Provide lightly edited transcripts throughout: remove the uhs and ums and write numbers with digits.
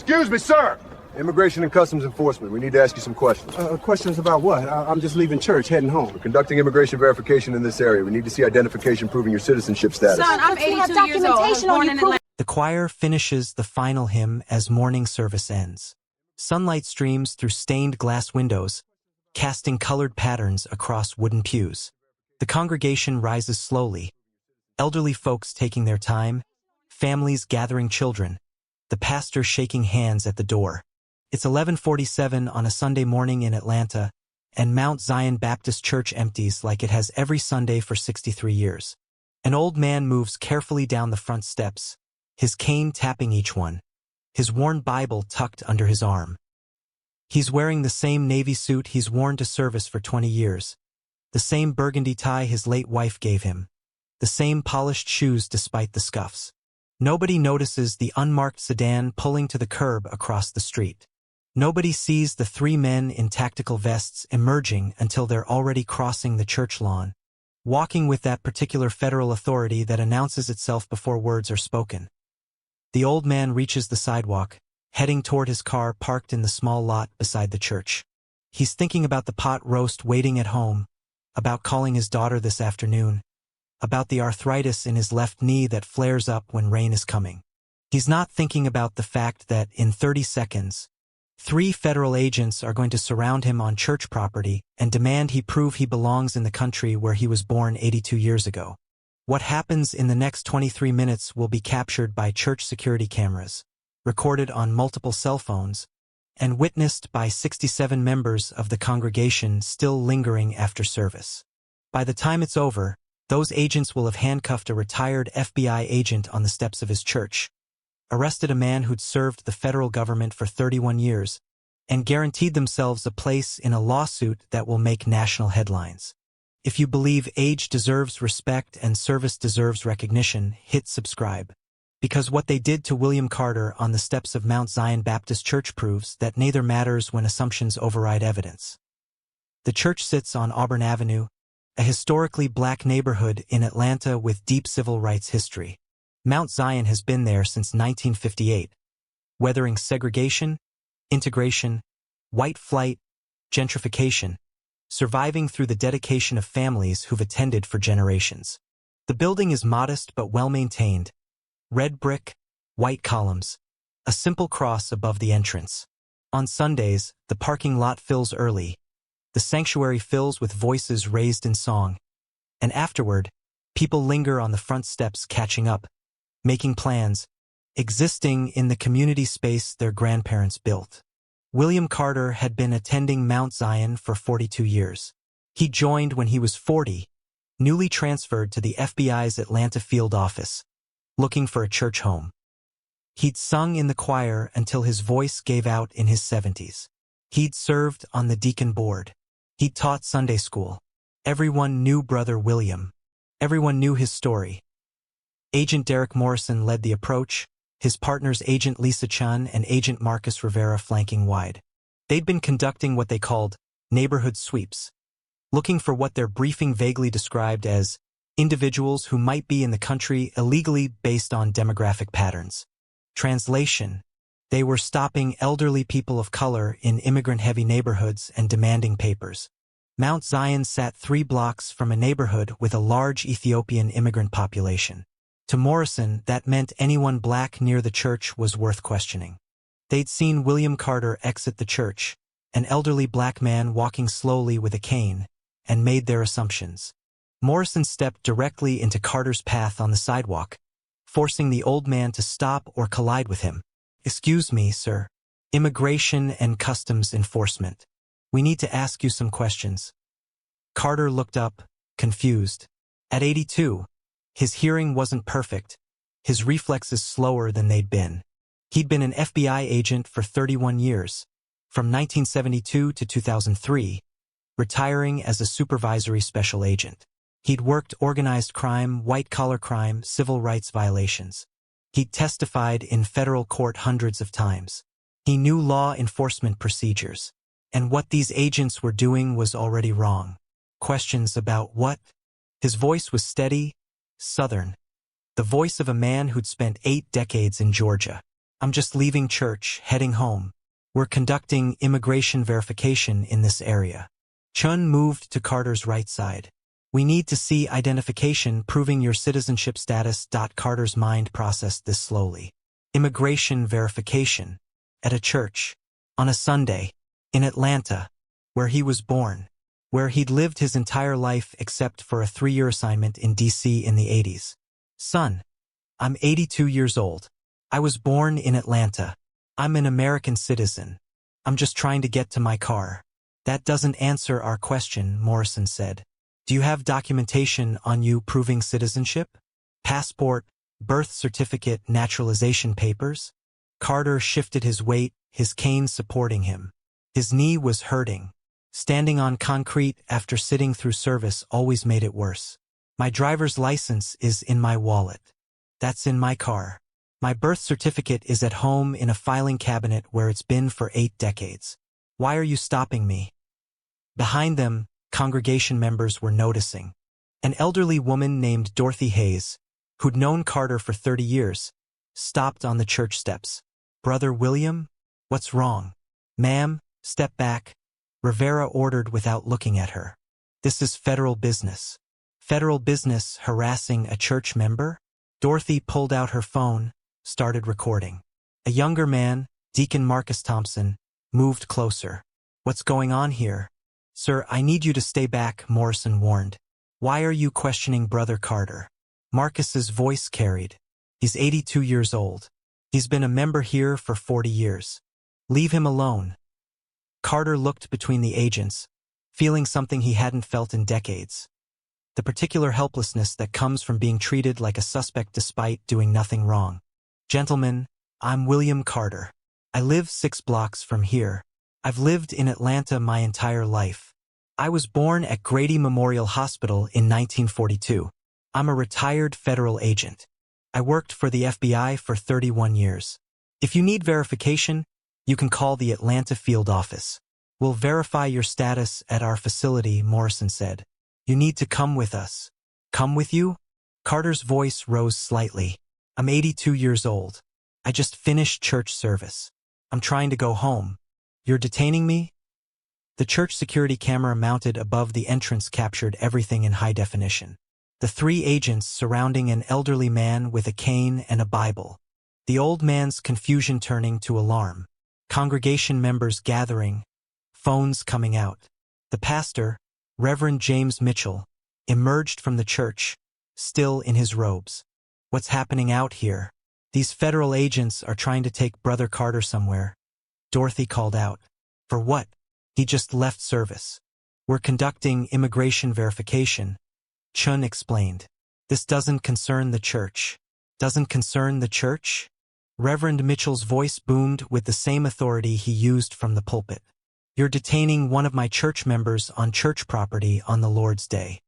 Excuse me, sir. Immigration and Customs Enforcement. We need to ask you some questions. Questions about what? I'm just leaving church, heading home. We're conducting immigration verification in this area. We need to see identification proving your citizenship status. Son, I'm 82 years old. I was born in Atlanta. The choir finishes the final hymn as morning service ends. Sunlight streams through stained glass windows, casting colored patterns across wooden pews. The congregation rises slowly, elderly folks taking their time, families gathering children, the pastor shaking hands at the door. It's 11:47 on a Sunday morning in Atlanta, and Mount Zion Baptist Church empties like it has every Sunday for 63 years. An old man moves carefully down the front steps, his cane tapping each one, his worn Bible tucked under his arm. He's wearing the same navy suit he's worn to service for 20 years, the same burgundy tie his late wife gave him, the same polished shoes despite the scuffs. Nobody notices the unmarked sedan pulling to the curb across the street. Nobody sees the three men in tactical vests emerging until they're already crossing the church lawn, walking with that particular federal authority that announces itself before words are spoken. The old man reaches the sidewalk, heading toward his car parked in the small lot beside the church. He's thinking about the pot roast waiting at home, about calling his daughter this afternoon, about the arthritis in his left knee that flares up when rain is coming. He's not thinking about the fact that in 30 seconds, 3 federal agents are going to surround him on church property and demand he prove he belongs in the country where he was born 82 years ago. What happens in the next 23 minutes will be captured by church security cameras, recorded on multiple cell phones, and witnessed by 67 members of the congregation still lingering after service. By the time it's over, those agents will have handcuffed a retired FBI agent on the steps of his church, arrested a man who'd served the federal government for 31 years, and guaranteed themselves a place in a lawsuit that will make national headlines. If you believe age deserves respect and service deserves recognition, hit subscribe. Because what they did to William Carter on the steps of Mount Zion Baptist Church proves that neither matters when assumptions override evidence. The church sits on Auburn Avenue, a historically black neighborhood in Atlanta with deep civil rights history. Mount Zion has been there since 1958, weathering segregation, integration, white flight, gentrification, surviving through the dedication of families who've attended for generations. The building is modest but well-maintained, red brick, white columns, a simple cross above the entrance. On Sundays, the parking lot fills early, the sanctuary fills with voices raised in song, and afterward, people linger on the front steps catching up, making plans, existing in the community space their grandparents built. William Carter had been attending Mount Zion for 42 years. He joined when he was 40, newly transferred to the FBI's Atlanta field office, looking for a church home. He'd sung in the choir until his voice gave out in his 70s. He'd served on the deacon board. He'd taught Sunday school. Everyone knew Brother William. Everyone knew his story. Agent Derek Morrison led the approach, his partners Agent Lisa Chun and Agent Marcus Rivera flanking wide. They'd been conducting what they called neighborhood sweeps, looking for what their briefing vaguely described as individuals who might be in the country illegally based on demographic patterns. Translation: they were stopping elderly people of color in immigrant-heavy neighborhoods and demanding papers. Mount Zion sat 3 blocks from a neighborhood with a large Ethiopian immigrant population. To Morrison, that meant anyone black near the church was worth questioning. They'd seen William Carter exit the church, an elderly black man walking slowly with a cane, and made their assumptions. Morrison stepped directly into Carter's path on the sidewalk, forcing the old man to stop or collide with him. "Excuse me, sir. Immigration and Customs Enforcement. We need to ask you some questions." Carter looked up, confused. At 82, his hearing wasn't perfect, his reflexes slower than they'd been. He'd been an FBI agent for 31 years, from 1972 to 2003, retiring as a supervisory special agent. He'd worked organized crime, white-collar crime, civil rights violations. He'd testified in federal court hundreds of times. He knew law enforcement procedures, and what these agents were doing was already wrong. Questions about what? His voice was steady, Southern, the voice of a man who'd spent 8 decades in Georgia. I'm just leaving church, heading home. We're conducting immigration verification in this area. Chun moved to Carter's right side. We need to see identification proving your citizenship status. Carter's mind processed this slowly. Immigration verification. At a church. On a Sunday. In Atlanta. Where he was born. Where he'd lived his entire life except for a 3-year assignment in D.C. in the 80s. Son. I'm 82 years old. I was born in Atlanta. I'm an American citizen. I'm just trying to get to my car. That doesn't answer our question, Morrison said. Do you have documentation on you proving citizenship? Passport, birth certificate, naturalization papers? Carter shifted his weight, his cane supporting him. His knee was hurting. Standing on concrete after sitting through service always made it worse. My driver's license is in my wallet. That's in my car. My birth certificate is at home in a filing cabinet where it's been for 8 decades. Why are you stopping me? Behind them, congregation members were noticing. An elderly woman named Dorothy Hayes, who'd known Carter for 30 years, stopped on the church steps. Brother William? What's wrong? Ma'am, step back. Rivera ordered without looking at her. This is federal business. Federal business harassing a church member? Dorothy pulled out her phone, started recording. A younger man, Deacon Marcus Thompson, moved closer. What's going on here? Sir, I need you to stay back, Morrison warned. Why are you questioning Brother Carter? Marcus's voice carried. He's 82 years old. He's been a member here for 40 years. Leave him alone. Carter looked between the agents, feeling something he hadn't felt in decades. The particular helplessness that comes from being treated like a suspect despite doing nothing wrong. Gentlemen, I'm William Carter. I live 6 blocks from here. I've lived in Atlanta my entire life. I was born at Grady Memorial Hospital in 1942. I'm a retired federal agent. I worked for the FBI for 31 years. If you need verification, you can call the Atlanta field office. We'll verify your status at our facility, Morrison said. You need to come with us. Come with you? Carter's voice rose slightly. I'm 82 years old. I just finished church service. I'm trying to go home. You're detaining me? The church security camera mounted above the entrance captured everything in high definition. The 3 agents surrounding an elderly man with a cane and a Bible. The old man's confusion turning to alarm. Congregation members gathering. Phones coming out. The pastor, Reverend James Mitchell, emerged from the church, still in his robes. What's happening out here? These federal agents are trying to take Brother Carter somewhere. Dorothy called out. For what? He just left service. We're conducting immigration verification. Chun explained. This doesn't concern the church. Doesn't concern the church? Reverend Mitchell's voice boomed with the same authority he used from the pulpit. You're detaining one of my church members on church property on the Lord's Day.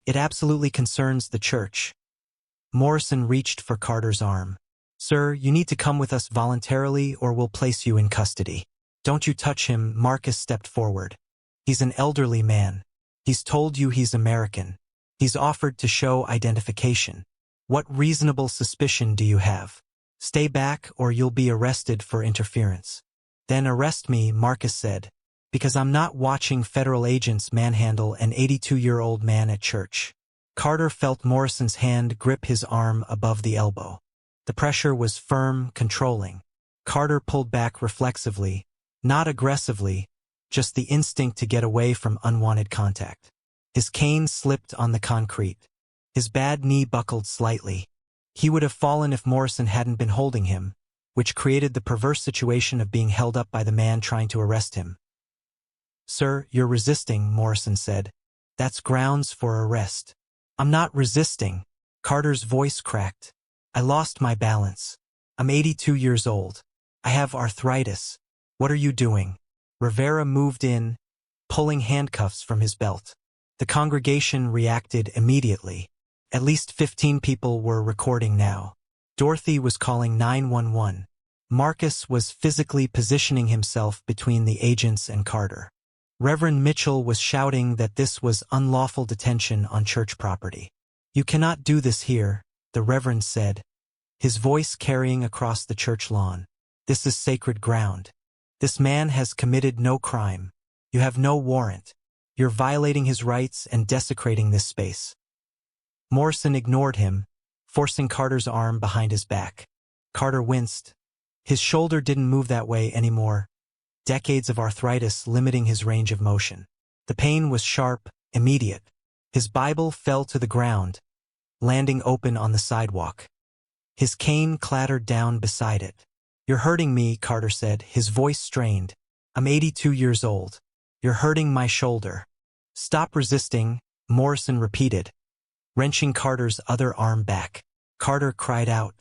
It absolutely concerns the church. Morrison reached for Carter's arm. Sir, you need to come with us voluntarily or we'll place you in custody. Don't you touch him, Marcus stepped forward. He's an elderly man. He's told you he's American. He's offered to show identification. What reasonable suspicion do you have? Stay back or you'll be arrested for interference. Then arrest me, Marcus said, because I'm not watching federal agents manhandle an 82-year-old man at church. Carter felt Morrison's hand grip his arm above the elbow. The pressure was firm, controlling. Carter pulled back reflexively, not aggressively, just the instinct to get away from unwanted contact. His cane slipped on the concrete. His bad knee buckled slightly. He would have fallen if Morrison hadn't been holding him, which created the perverse situation of being held up by the man trying to arrest him. Sir, you're resisting, Morrison said. That's grounds for arrest. I'm not resisting. Carter's voice cracked. I lost my balance. I'm 82 years old. I have arthritis. What are you doing? Rivera moved in, pulling handcuffs from his belt. The congregation reacted immediately. At least 15 people were recording now. Dorothy was calling 911. Marcus was physically positioning himself between the agents and Carter. Reverend Mitchell was shouting that this was unlawful detention on church property. You cannot do this here, the Reverend said, his voice carrying across the church lawn. This is sacred ground. This man has committed no crime. You have no warrant. You're violating his rights and desecrating this space. Morrison ignored him, forcing Carter's arm behind his back. Carter winced. His shoulder didn't move that way anymore. Decades of arthritis limiting his range of motion. The pain was sharp, immediate. His Bible fell to the ground, landing open on the sidewalk. His cane clattered down beside it. "You're hurting me," Carter said, his voice strained. "I'm 82 years old. You're hurting my shoulder." "Stop resisting," Morrison repeated, wrenching Carter's other arm back. Carter cried out.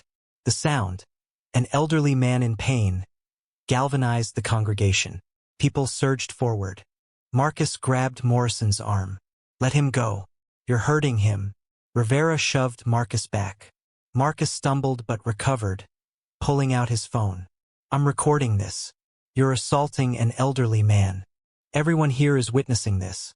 The sound, an elderly man in pain, galvanized the congregation. People surged forward. Marcus grabbed Morrison's arm. "Let him go. You're hurting him." Rivera shoved Marcus back. Marcus stumbled but recovered, pulling out his phone. "I'm recording this. You're assaulting an elderly man. Everyone here is witnessing this."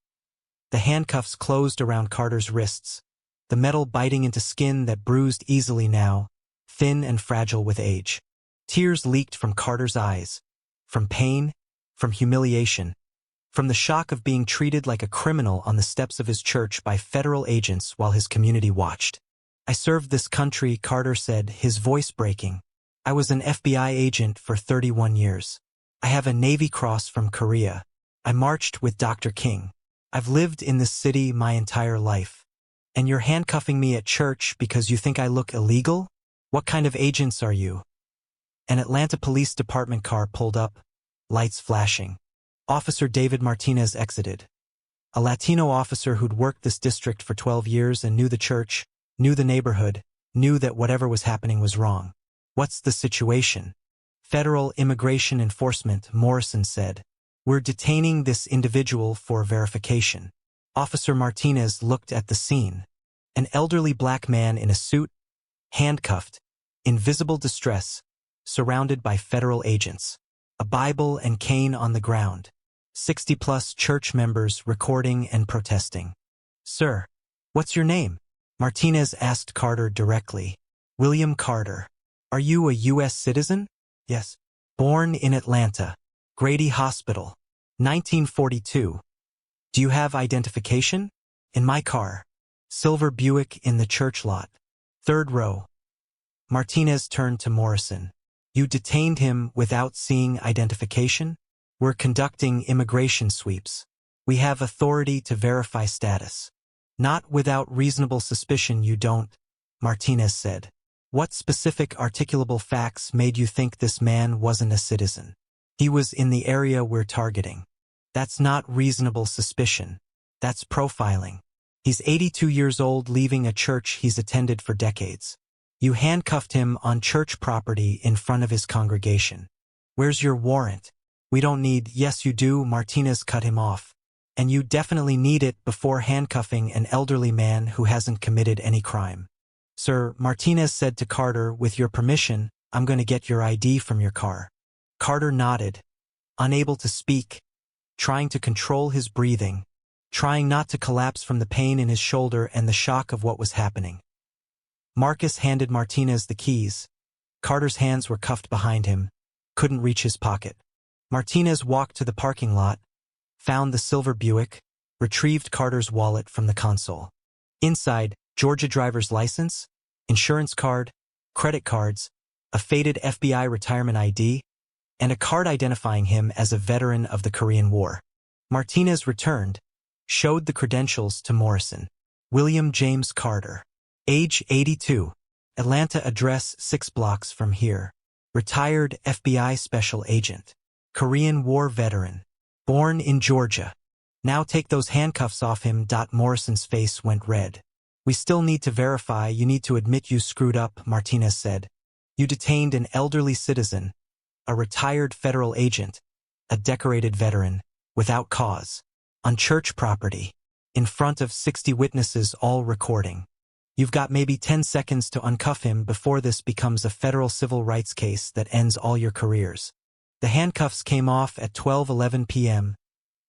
The handcuffs closed around Carter's wrists, the metal biting into skin that bruised easily now, thin and fragile with age. Tears leaked from Carter's eyes, from pain, from humiliation, from the shock of being treated like a criminal on the steps of his church by federal agents while his community watched. "I served this country," Carter said, his voice breaking. "I was an FBI agent for 31 years. I have a Navy Cross from Korea. I marched with Dr. King. I've lived in this city my entire life. And you're handcuffing me at church because you think I look illegal? What kind of agents are you?" An Atlanta Police Department car pulled up, lights flashing. Officer David Martinez exited. A Latino officer who'd worked this district for 12 years and knew the church, knew the neighborhood, knew that whatever was happening was wrong. "What's the situation?" "Federal Immigration Enforcement," Morrison said. "We're detaining this individual for verification." Officer Martinez looked at the scene. An elderly black man in a suit, handcuffed, in visible distress, surrounded by federal agents. A Bible and cane on the ground. 60-plus church members recording and protesting. "Sir, what's your name?" Martinez asked Carter directly. "William Carter. Are you a U.S. citizen?" "Yes." "Born in Atlanta. Grady Hospital. 1942. "Do you have identification?" "In my car. Silver Buick in the church lot. Third row." Martinez turned to Morrison. "You detained him without seeing identification? We're conducting immigration sweeps. We have authority to verify status." "Not without reasonable suspicion you don't," Martinez said. "What specific articulable facts made you think this man wasn't a citizen?" "He was in the area we're targeting." "That's not reasonable suspicion. That's profiling. He's 82 years old leaving a church he's attended for decades. You handcuffed him on church property in front of his congregation. Where's your warrant?" "We don't need—" "Yes, you do," Martinez cut him off. "And you definitely need it before handcuffing an elderly man who hasn't committed any crime." "Sir," Martinez said to Carter, "with your permission, I'm going to get your ID from your car." Carter nodded, unable to speak, trying to control his breathing, trying not to collapse from the pain in his shoulder and the shock of what was happening. Marcus handed Martinez the keys. Carter's hands were cuffed behind him, couldn't reach his pocket. Martinez walked to the parking lot, found the silver Buick, retrieved Carter's wallet from the console. Inside, Georgia driver's license, insurance card, credit cards, a faded FBI retirement ID, and a card identifying him as a veteran of the Korean War. Martinez returned, showed the credentials to Morrison. "William James Carter. Age 82. Atlanta address 6 blocks from here. Retired FBI special agent. Korean War veteran. Born in Georgia. Now take those handcuffs off him." Morrison's face went red. "We still need to verify. You need to admit you screwed up," Martinez said. "You detained an elderly citizen, a retired federal agent, a decorated veteran, without cause, on church property, in front of 60 witnesses all recording. You've got maybe 10 seconds to uncuff him before this becomes a federal civil rights case that ends all your careers." The handcuffs came off at 12:11 p.m.,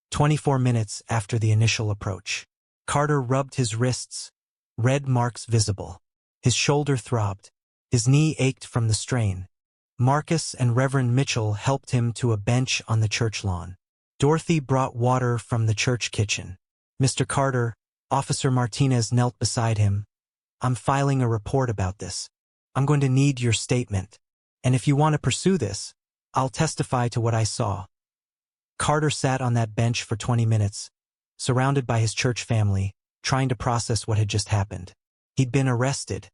24 minutes after the initial approach. Carter rubbed his wrists, red marks visible. His shoulder throbbed. His knee ached from the strain. Marcus and Reverend Mitchell helped him to a bench on the church lawn. Dorothy brought water from the church kitchen. Mr. Carter, Officer Martinez knelt beside him. I'm filing a report about this. I'm going to need your statement. And if you want to pursue this, I'll testify to what I saw. Carter sat on that bench for 20 minutes, surrounded by his church family, trying to process what had just happened. He'd been arrested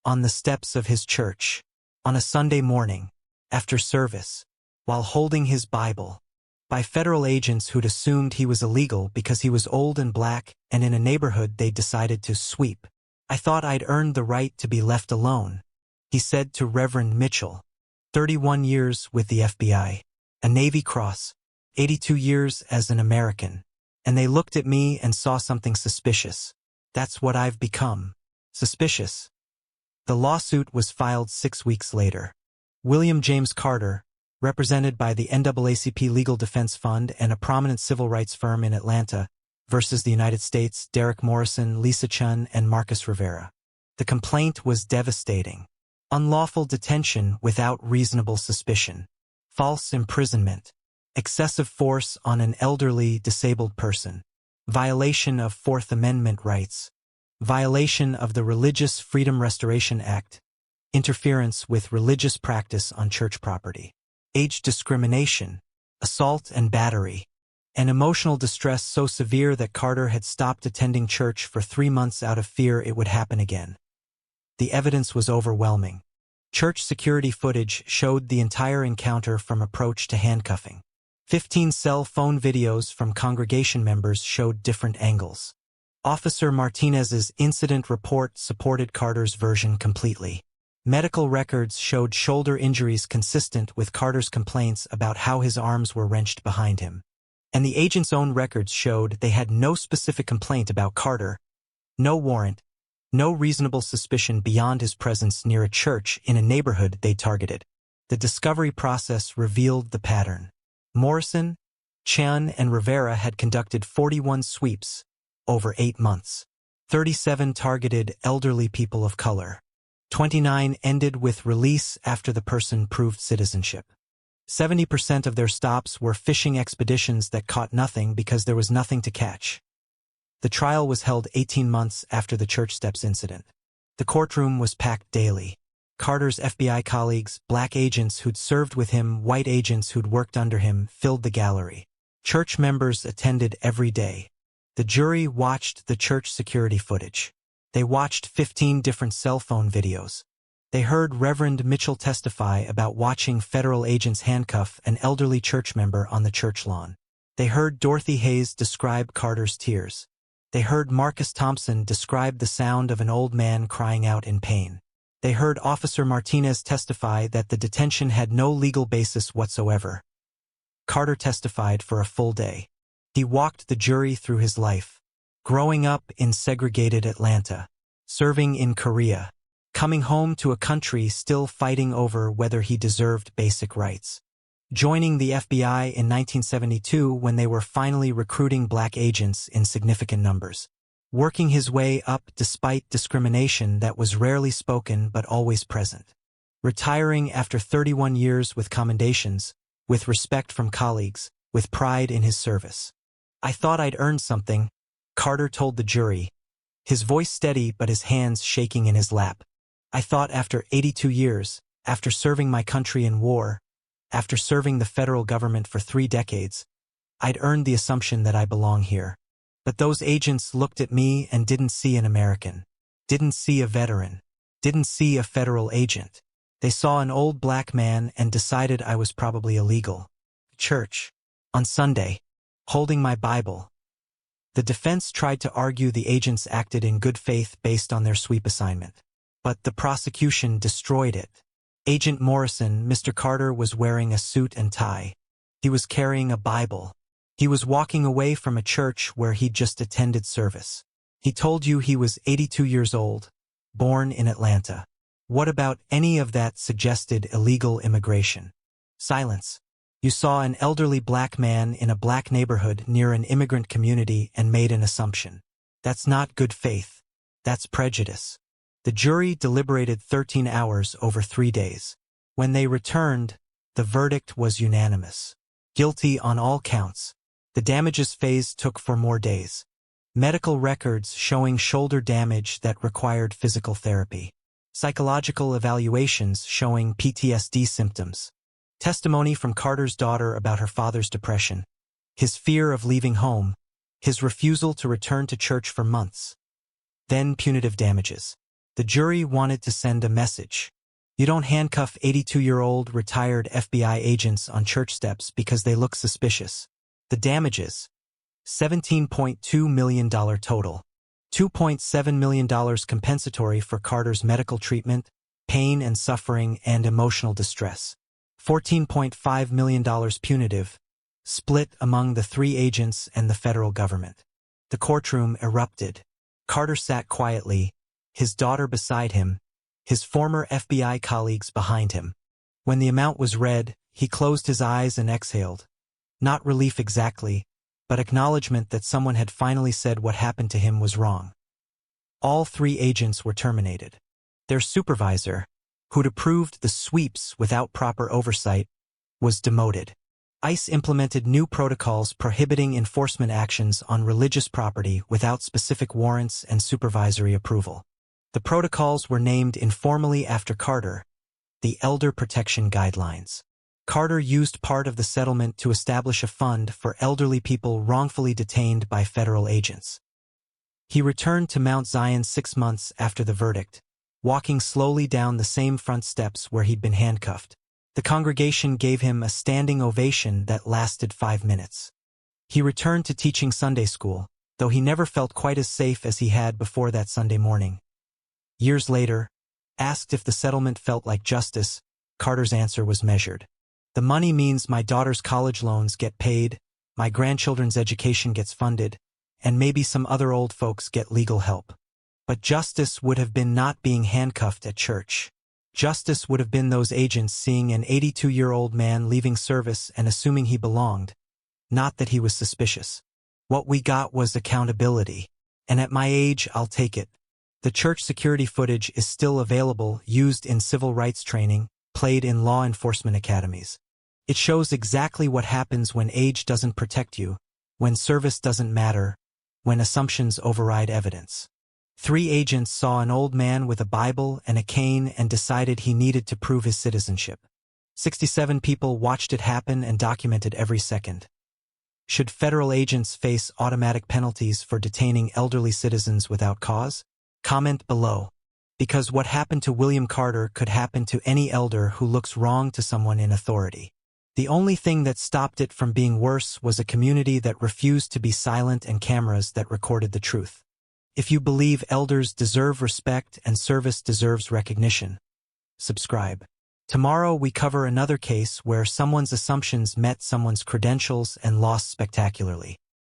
on the steps of his church on a Sunday morning after service while holding his Bible by federal agents who'd assumed he was illegal because he was old and black and in a neighborhood they'd decided to sweep. I thought I'd earned the right to be left alone, he said to Reverend Mitchell. 31 years with the FBI, a Navy Cross, 82 years as an American. And they looked at me and saw something suspicious. That's what I've become. Suspicious. The lawsuit was filed 6 weeks later. William James Carter, represented by the NAACP Legal Defense Fund and a prominent civil rights firm in Atlanta, versus the United States, Derek Morrison, Lisa Chun, and Marcus Rivera. The complaint was devastating. Unlawful detention without reasonable suspicion. False imprisonment. Excessive force on an elderly, disabled person. Violation of Fourth Amendment rights. Violation of the Religious Freedom Restoration Act. Interference with religious practice on church property. Age discrimination. Assault and battery. And emotional distress so severe that Carter had stopped attending church for 3 months out of fear it would happen again. The evidence was overwhelming. Church security footage showed the entire encounter from approach to handcuffing. 15 cell phone videos from congregation members showed different angles. Officer Martinez's incident report supported Carter's version completely. Medical records showed shoulder injuries consistent with Carter's complaints about how his arms were wrenched behind him. And the agent's own records showed they had no specific complaint about Carter, no warrant, no reasonable suspicion beyond his presence near a church in a neighborhood they targeted. The discovery process revealed the pattern. Morrison, Chun, and Rivera had conducted 41 sweeps over 8 months. 37 targeted elderly people of color. 29 ended with release after the person proved citizenship. 70% of their stops were fishing expeditions that caught nothing because there was nothing to catch. The trial was held 18 months after the church steps incident. The courtroom was packed daily. Carter's FBI colleagues, black agents who'd served with him, white agents who'd worked under him, filled the gallery. Church members attended every day. The jury watched the church security footage. They watched 15 different cell phone videos. They heard Reverend Mitchell testify about watching federal agents handcuff an elderly church member on the church lawn. They heard Dorothy Hayes describe Carter's tears. They heard Marcus Thompson describe the sound of an old man crying out in pain. They heard Officer Martinez testify that the detention had no legal basis whatsoever. Carter testified for a full day. He walked the jury through his life. Growing up in segregated Atlanta. Serving in Korea. Coming home to a country still fighting over whether he deserved basic rights. Joining the FBI in 1972 when they were finally recruiting black agents in significant numbers. Working his way up despite discrimination that was rarely spoken but always present. Retiring after 31 years with commendations, with respect from colleagues, with pride in his service. I thought I'd earned something, Carter told the jury, his voice steady but his hands shaking in his lap. I thought after 82 years, after serving my country in war, after serving the federal government for 3 decades, I'd earned the assumption that I belong here. But those agents looked at me and didn't see an American, didn't see a veteran, didn't see a federal agent. They saw an old black man and decided I was probably illegal. Church. On Sunday. Holding my Bible. The defense tried to argue the agents acted in good faith based on their sweep assignment. But the prosecution destroyed it. Agent Morrison, Mr. Carter, was wearing a suit and tie. He was carrying a Bible. He was walking away from a church where he'd just attended service. He told you he was 82 years old, born in Atlanta. What about any of that suggested illegal immigration? Silence. You saw an elderly black man in a black neighborhood near an immigrant community and made an assumption. That's not good faith. That's prejudice. The jury deliberated 13 hours over 3 days. When they returned, the verdict was unanimous. Guilty on all counts. The damages phase took 4 more days. Medical records showing shoulder damage that required physical therapy. Psychological evaluations showing PTSD symptoms. Testimony from Carter's daughter about her father's depression. His fear of leaving home. His refusal to return to church for months. Then punitive damages. The jury wanted to send a message. You don't handcuff 82-year-old retired FBI agents on church steps because they look suspicious. The damages: $17.2 million total. $2.7 million compensatory for Carter's medical treatment, pain and suffering, and emotional distress. $14.5 million punitive, split among the 3 agents and the federal government. The courtroom erupted. Carter sat quietly, his daughter beside him, his former FBI colleagues behind him. When the amount was read, he closed his eyes and exhaled. Not relief exactly, but acknowledgement that someone had finally said what happened to him was wrong. All 3 agents were terminated. Their supervisor, who'd approved the sweeps without proper oversight, was demoted. ICE implemented new protocols prohibiting enforcement actions on religious property without specific warrants and supervisory approval. The protocols were named informally after Carter, the Elder Protection Guidelines. Carter used part of the settlement to establish a fund for elderly people wrongfully detained by federal agents. He returned to Mount Zion 6 months after the verdict, walking slowly down the same front steps where he'd been handcuffed. The congregation gave him a standing ovation that lasted 5 minutes. He returned to teaching Sunday school, though he never felt quite as safe as he had before that Sunday morning. Years later, asked if the settlement felt like justice, Carter's answer was measured. The money means my daughter's college loans get paid, my grandchildren's education gets funded, and maybe some other old folks get legal help. But justice would have been not being handcuffed at church. Justice would have been those agents seeing an 82-year-old man leaving service and assuming he belonged, not that he was suspicious. What we got was accountability, and at my age, I'll take it. The church security footage is still available, used in civil rights training, played in law enforcement academies. It shows exactly what happens when age doesn't protect you, when service doesn't matter, when assumptions override evidence. 3 agents saw an old man with a Bible and a cane and decided he needed to prove his citizenship. 67 people watched it happen and documented every second. Should federal agents face automatic penalties for detaining elderly citizens without cause? Comment below. Because what happened to William Carter could happen to any elder who looks wrong to someone in authority. The only thing that stopped it from being worse was a community that refused to be silent and cameras that recorded the truth. If you believe elders deserve respect and service deserves recognition, subscribe. Tomorrow we cover another case where someone's assumptions met someone's credentials and lost spectacularly.